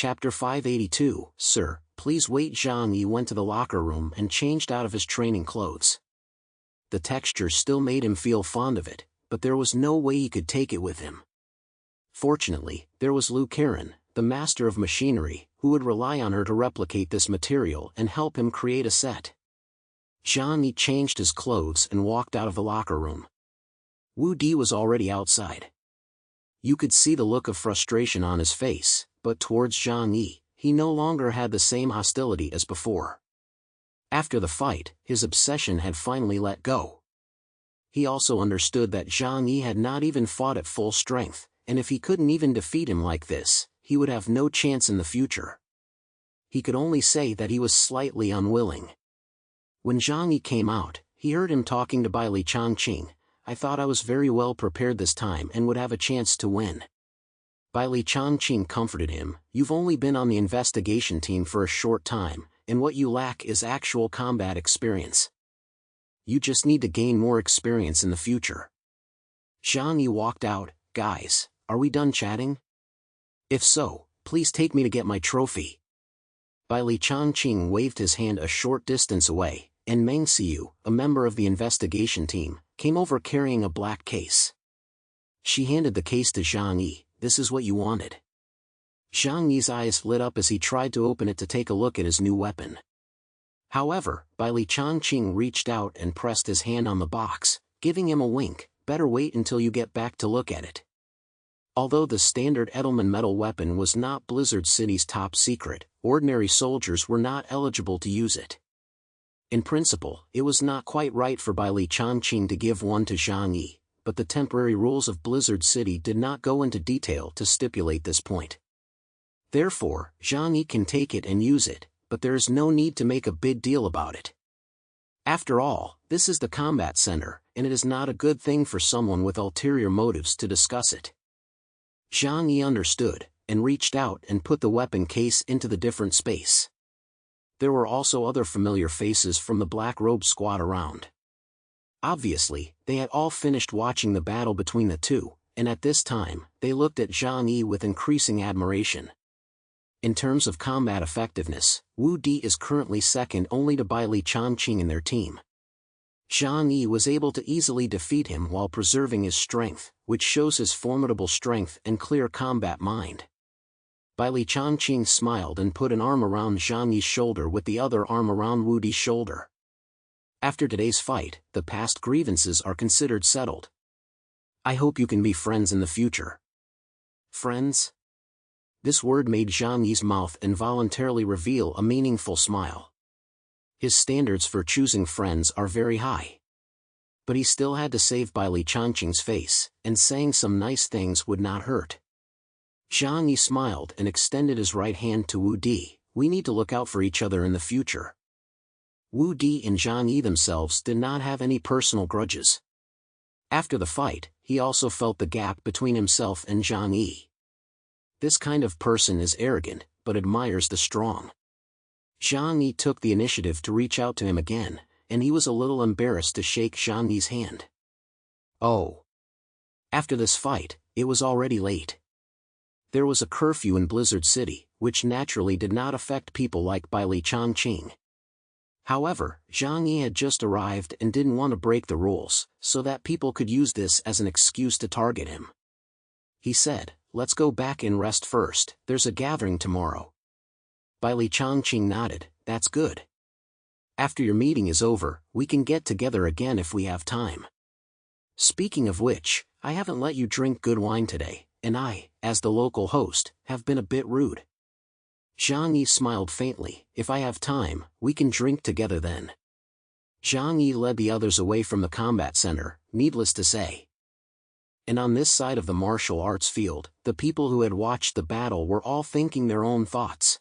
Chapter 582, Sir, please wait. Zhang Yi went to the locker room and changed out of his training clothes. The texture still made him feel fond of it, but there was no way he could take it with him. Fortunately, there was Lu Karen, the master of machinery, who would rely on her to replicate this material and help him create a set. Zhang Yi changed his clothes and walked out of the locker room. Wu Di was already outside. You could see the look of frustration on his face, but towards Zhang Yi, he no longer had the same hostility as before. After the fight, his obsession had finally let go. He also understood that Zhang Yi had not even fought at full strength, and if he couldn't even defeat him like this, he would have no chance in the future. He could only say that he was slightly unwilling. When Zhang Yi came out, he heard him talking to Bai Li Changqing. I thought I was very well prepared this time and would have a chance to win. Bai Li Changqing comforted him. You've only been on the investigation team for a short time, and what you lack is actual combat experience. You just need to gain more experience in the future. Zhang Yi walked out. Guys, are we done chatting? If so, please take me to get my trophy. Bai Li Changqing waved his hand a short distance away, and Meng Xiu, a member of the investigation team, came over carrying a black case. She handed the case to Zhang Yi. This is what you wanted. Zhang Yi's eyes lit up as he tried to open it to take a look at his new weapon. However, Bai Li Changqing reached out and pressed his hand on the box, giving him a wink. Better wait until you get back to look at it. Although the standard Edelman metal weapon was not Blizzard City's top secret, ordinary soldiers were not eligible to use it. In principle, it was not quite right for Bai Li Changqing to give one to Zhang Yi, but the temporary rules of Blizzard City did not go into detail to stipulate this point. Therefore, Zhang Yi can take it and use it, but there is no need to make a big deal about it. After all, this is the combat center, and it is not a good thing for someone with ulterior motives to discuss it. Zhang Yi understood, and reached out and put the weapon case into the different space. There were also other familiar faces from the Black Robe squad around. Obviously, they had all finished watching the battle between the two, and at this time, they looked at Zhang Yi with increasing admiration. In terms of combat effectiveness, Wu Di is currently second only to Bai Li Changqing in their team. Zhang Yi was able to easily defeat him while preserving his strength, which shows his formidable strength and clear combat mind. Bai Li Changqing smiled and put an arm around Zhang Yi's shoulder with the other arm around Wu Di's shoulder. After today's fight, the past grievances are considered settled. I hope you can be friends in the future. Friends? This word made Zhang Yi's mouth involuntarily reveal a meaningful smile. His standards for choosing friends are very high. But he still had to save Bai Li Changqing's face, and saying some nice things would not hurt. Zhang Yi smiled and extended his right hand to Wu Di. We need to look out for each other in the future. Wu Di and Zhang Yi themselves did not have any personal grudges. After the fight, he also felt the gap between himself and Zhang Yi. This kind of person is arrogant, but admires the strong. Zhang Yi took the initiative to reach out to him again, and he was a little embarrassed to shake Zhang Yi's hand. Oh. After this fight, it was already late. There was a curfew in Blizzard City, which naturally did not affect people like Bai Li Changqing. However, Zhang Yi had just arrived and didn't want to break the rules, so that people could use this as an excuse to target him. He said, let's go back and rest first, there's a gathering tomorrow. Bai Li Changqing nodded, that's good. After your meeting is over, we can get together again if we have time. Speaking of which, I haven't let you drink good wine today, and I, as the local host, have been a bit rude. Zhang Yi smiled faintly. If I have time, we can drink together then. Zhang Yi led the others away from the combat center, needless to say. And on this side of the martial arts field, the people who had watched the battle were all thinking their own thoughts.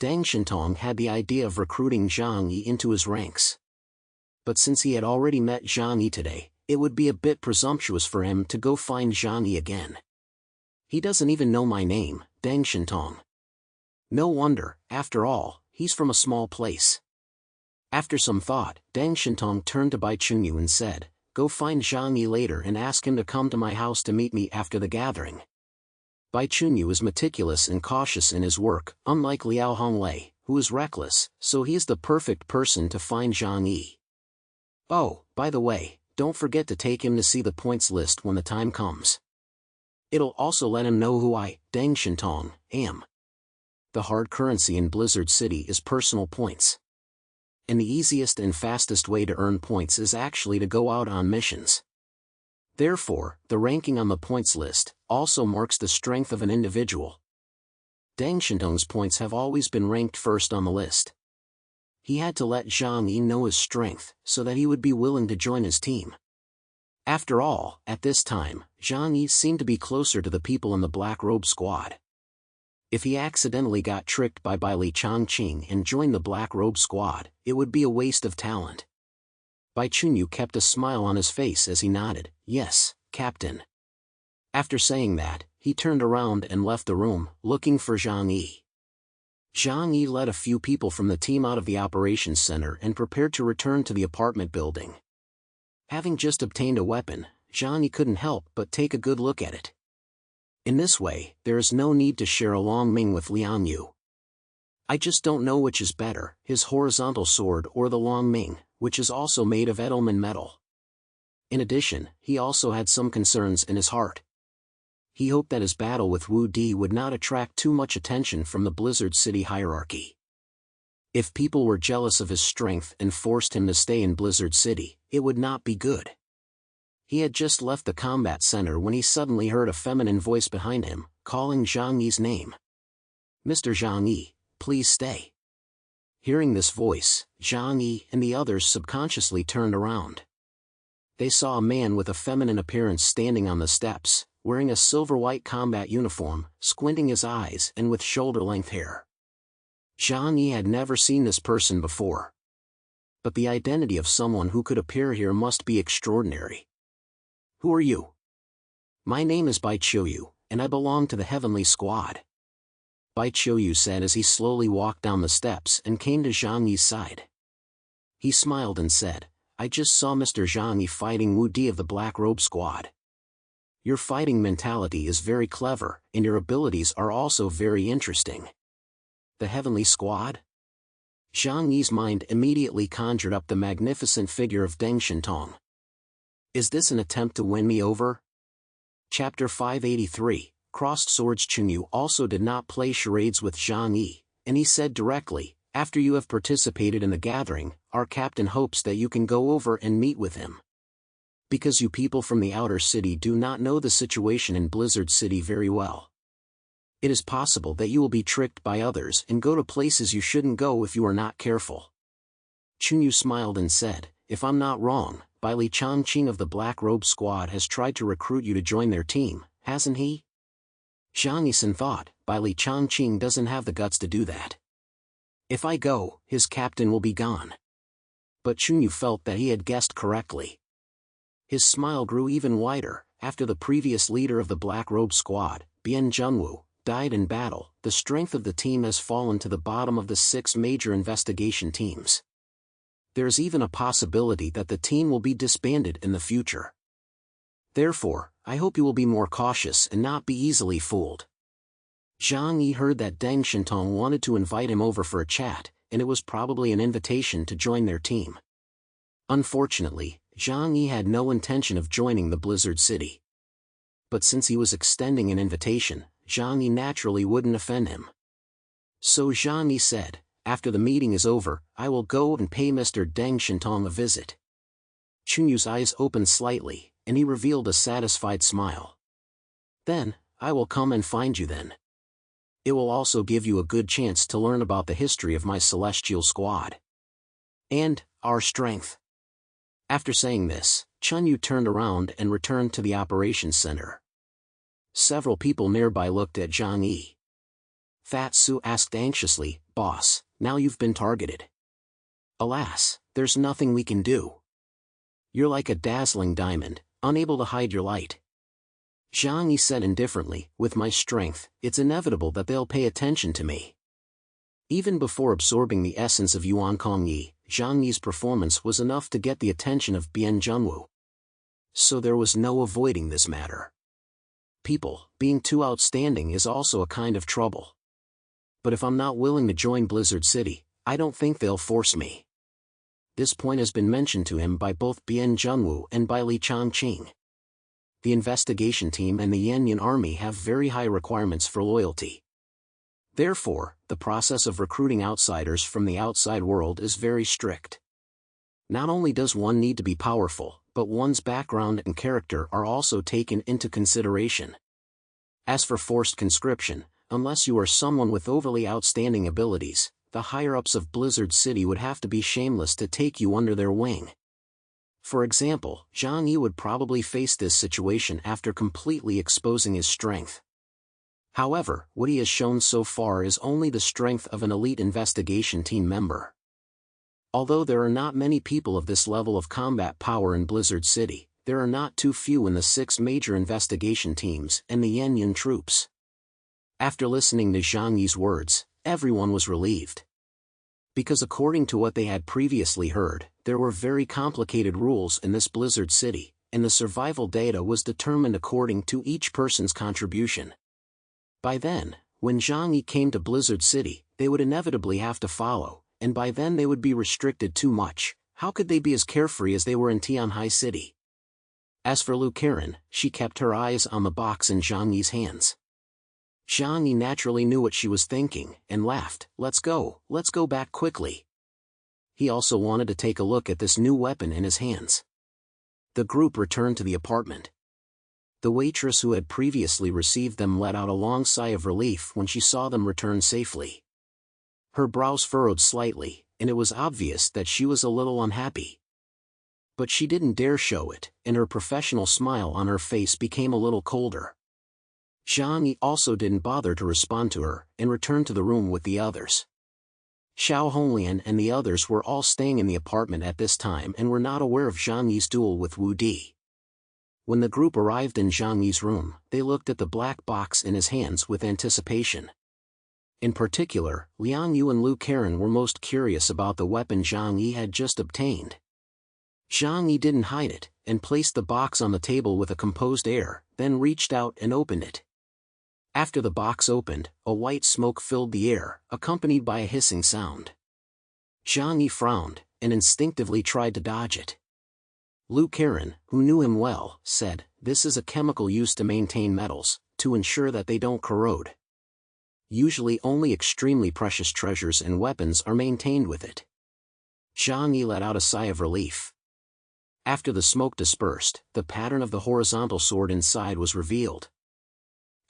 Deng Shintong had the idea of recruiting Zhang Yi into his ranks. But since he had already met Zhang Yi today, it would be a bit presumptuous for him to go find Zhang Yi again. He doesn't even know my name, Deng Shintong. No wonder, after all, he's from a small place. After some thought, Deng Shintong turned to Bai Chunyu and said, go find Zhang Yi later and ask him to come to my house to meet me after the gathering. Bai Chunyu is meticulous and cautious in his work, unlike Liao Honglei, who is reckless, so he is the perfect person to find Zhang Yi. Oh, by the way, don't forget to take him to see the points list when the time comes. It'll also let him know who I, Deng Shintong, am. The hard currency in Blizzard City is personal points. And the easiest and fastest way to earn points is actually to go out on missions. Therefore, the ranking on the points list also marks the strength of an individual. Deng Shintong's points have always been ranked first on the list. He had to let Zhang Yi know his strength so that he would be willing to join his team. After all, at this time, Zhang Yi seemed to be closer to the people in the Black Robe Squad. If he accidentally got tricked by Li Changqing and joined the Black Robe Squad, it would be a waste of talent. Bai Chunyu kept a smile on his face as he nodded, "Yes, Captain." After saying that, he turned around and left the room, looking for Zhang Yi. Zhang Yi led a few people from the team out of the operations center and prepared to return to the apartment building. Having just obtained a weapon, Zhang Yi couldn't help but take a good look at it. In this way, there is no need to share a long Ming with Liang Yu. I just don't know which is better, his horizontal sword or the long Ming, which is also made of Edelman metal. In addition, he also had some concerns in his heart. He hoped that his battle with Wu Di would not attract too much attention from the Blizzard City hierarchy. If people were jealous of his strength and forced him to stay in Blizzard City, it would not be good. He had just left the combat center when he suddenly heard a feminine voice behind him, calling Zhang Yi's name. "Mr. Zhang Yi, please stay." Hearing this voice, Zhang Yi and the others subconsciously turned around. They saw a man with a feminine appearance standing on the steps, wearing a silver-white combat uniform, squinting his eyes and with shoulder-length hair. Zhang Yi had never seen this person before. But the identity of someone who could appear here must be extraordinary. "Who are you?" "My name is Bai Chunyu, and I belong to the Heavenly Squad," Bai Chunyu said as he slowly walked down the steps and came to Zhang Yi's side. He smiled and said, "I just saw Mr. Zhang Yi fighting Wu Di of the Black Robe Squad. Your fighting mentality is very clever, and your abilities are also very interesting." The Heavenly Squad? Zhang Yi's mind immediately conjured up the magnificent figure of Deng Shintong. Is this an attempt to win me over? Chapter 583, Crossed Swords. Chunyu also did not play charades with Zhang Yi, and he said directly, "After you have participated in the gathering, our captain hopes that you can go over and meet with him. Because you people from the outer city do not know the situation in Blizzard City very well. It is possible that you will be tricked by others and go to places you shouldn't go if you are not careful." Chunyu smiled and said, "If I'm not wrong, Li Changqing of the Black Robe Squad has tried to recruit you to join their team, hasn't he?" Zhang Yisan thought, Li Changqing doesn't have the guts to do that. If I go, his captain will be gone. But Chunyu felt that he had guessed correctly. His smile grew even wider. After the previous leader of the Black Robe Squad, Bian Junwu, died in battle, the strength of the team has fallen to the bottom of the 6 major investigation teams. There is even a possibility that the team will be disbanded in the future. Therefore, I hope you will be more cautious and not be easily fooled. Zhang Yi heard that Deng Shintong wanted to invite him over for a chat, and it was probably an invitation to join their team. Unfortunately, Zhang Yi had no intention of joining the Blizzard City. But since he was extending an invitation, Zhang Yi naturally wouldn't offend him. So Zhang Yi said, "After the meeting is over, I will go and pay Mr. Deng Shintong a visit." Chunyu's eyes opened slightly, and he revealed a satisfied smile. "Then, I will come and find you then. It will also give you a good chance to learn about the history of my celestial squad. And, our strength." After saying this, Chunyu turned around and returned to the operations center. Several people nearby looked at Zhang Yi. Fat Su asked anxiously, "Boss, now you've been targeted." "Alas, there's nothing we can do. You're like a dazzling diamond, unable to hide your light." Zhang Yi said indifferently, "With my strength, it's inevitable that they'll pay attention to me." Even before absorbing the essence of Yuan Kong Yi, Zhang Yi's performance was enough to get the attention of Bian Junwu. So there was no avoiding this matter. people, being too outstanding is also a kind of trouble. But if I'm not willing to join Blizzard City, I don't think they'll force me. This point has been mentioned to him by both Bien Junwoo and by Li Changqing. The investigation team and the Yanyan army have very high requirements for loyalty. Therefore, the process of recruiting outsiders from the outside world is very strict. Not only does one need to be powerful, but one's background and character are also taken into consideration. As for forced conscription, unless you are someone with overly outstanding abilities, the higher-ups of Blizzard City would have to be shameless to take you under their wing. For example, Zhang Yi would probably face this situation after completely exposing his strength. However, what he has shown so far is only the strength of an elite investigation team member. Although there are not many people of this level of combat power in Blizzard City, there are not too few in the 6 major investigation teams and the Yanyan troops. After listening to Zhang Yi's words, everyone was relieved. Because according to what they had previously heard, there were very complicated rules in this Blizzard City, and the survival data was determined according to each person's contribution. By then, when Zhang Yi came to Blizzard City, they would inevitably have to follow, and by then they would be restricted too much. How could they be as carefree as they were in Tianhai City? As for Lu Karen, she kept her eyes on the box in Zhang Yi's hands. Zhang Yi naturally knew what she was thinking, and laughed. Let's go back quickly. He also wanted to take a look at this new weapon in his hands. The group returned to the apartment. The waitress who had previously received them let out a long sigh of relief when she saw them return safely. Her brows furrowed slightly, and it was obvious that she was a little unhappy. But she didn't dare show it, and her professional smile on her face became a little colder. Zhang Yi also didn't bother to respond to her, and returned to the room with the others. Xiao Honglian and the others were all staying in the apartment at this time and were not aware of Zhang Yi's duel with Wu Di. When the group arrived in Zhang Yi's room, they looked at the black box in his hands with anticipation. In particular, Liang Yu and Lu Karen were most curious about the weapon Zhang Yi had just obtained. Zhang Yi didn't hide it, and placed the box on the table with a composed air, then reached out and opened it. After the box opened, a white smoke filled the air, accompanied by a hissing sound. Zhang Yi frowned, and instinctively tried to dodge it. Lu Karen, who knew him well, said, "This is a chemical used to maintain metals, to ensure that they don't corrode. Usually only extremely precious treasures and weapons are maintained with it." Zhang Yi let out a sigh of relief. After the smoke dispersed, the pattern of the horizontal sword inside was revealed.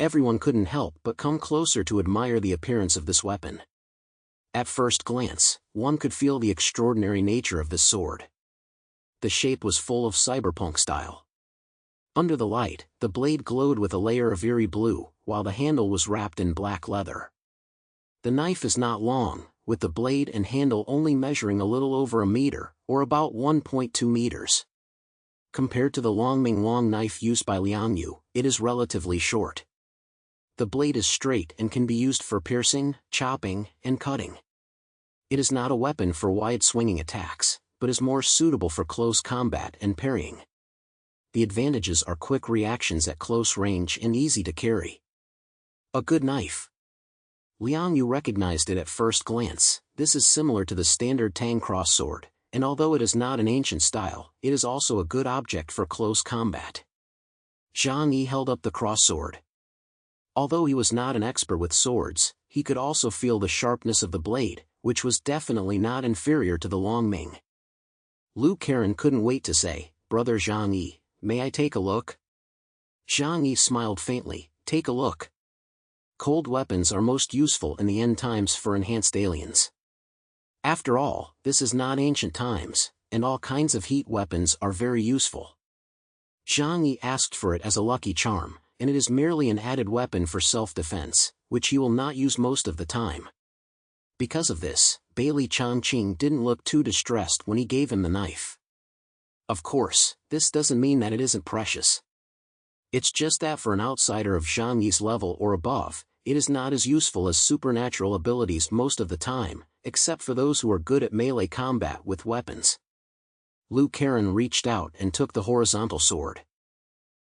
Everyone couldn't help but come closer to admire the appearance of this weapon. At first glance, one could feel the extraordinary nature of this sword. The shape was full of cyberpunk style. Under the light, the blade glowed with a layer of eerie blue, while the handle was wrapped in black leather. The knife is not long, with the blade and handle only measuring a little over a meter, or about 1.2 meters. Compared to the Longming long knife used by Liang Yu, it is relatively short. The blade is straight and can be used for piercing, chopping, and cutting. It is not a weapon for wide-swinging attacks, but is more suitable for close combat and parrying. The advantages are quick reactions at close range and easy to carry. A good knife. Liang Yu recognized it at first glance. This is similar to the standard Tang cross sword, and although it is not an ancient style, it is also a good object for close combat. Zhang Yi held up the cross sword. Although he was not an expert with swords, he could also feel the sharpness of the blade, which was definitely not inferior to the Longming. Lu Karen couldn't wait to say, "Brother Zhang Yi, may I take a look?" Zhang Yi smiled faintly. "Take a look. Cold weapons are most useful in the end times for enhanced aliens. After all, this is not ancient times, and all kinds of heat weapons are very useful." Zhang Yi asked for it as a lucky charm, and it is merely an added weapon for self-defense, which he will not use most of the time. Because of this, Bailey Changqing didn't look too distressed when he gave him the knife. Of course, this doesn't mean that it isn't precious. It's just that for an outsider of Zhang Yi's level or above, it is not as useful as supernatural abilities most of the time, except for those who are good at melee combat with weapons. Lu Karen reached out and took the horizontal sword.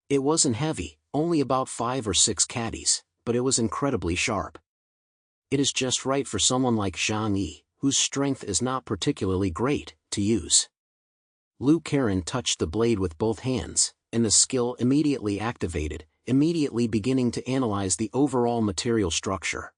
It wasn't heavy, only about 5 or 6 caddies, but it was incredibly sharp. It is just right for someone like Zhang Yi, whose strength is not particularly great, to use. Lu Karen touched the blade with both hands, and the skill immediately activated, immediately beginning to analyze the overall material structure.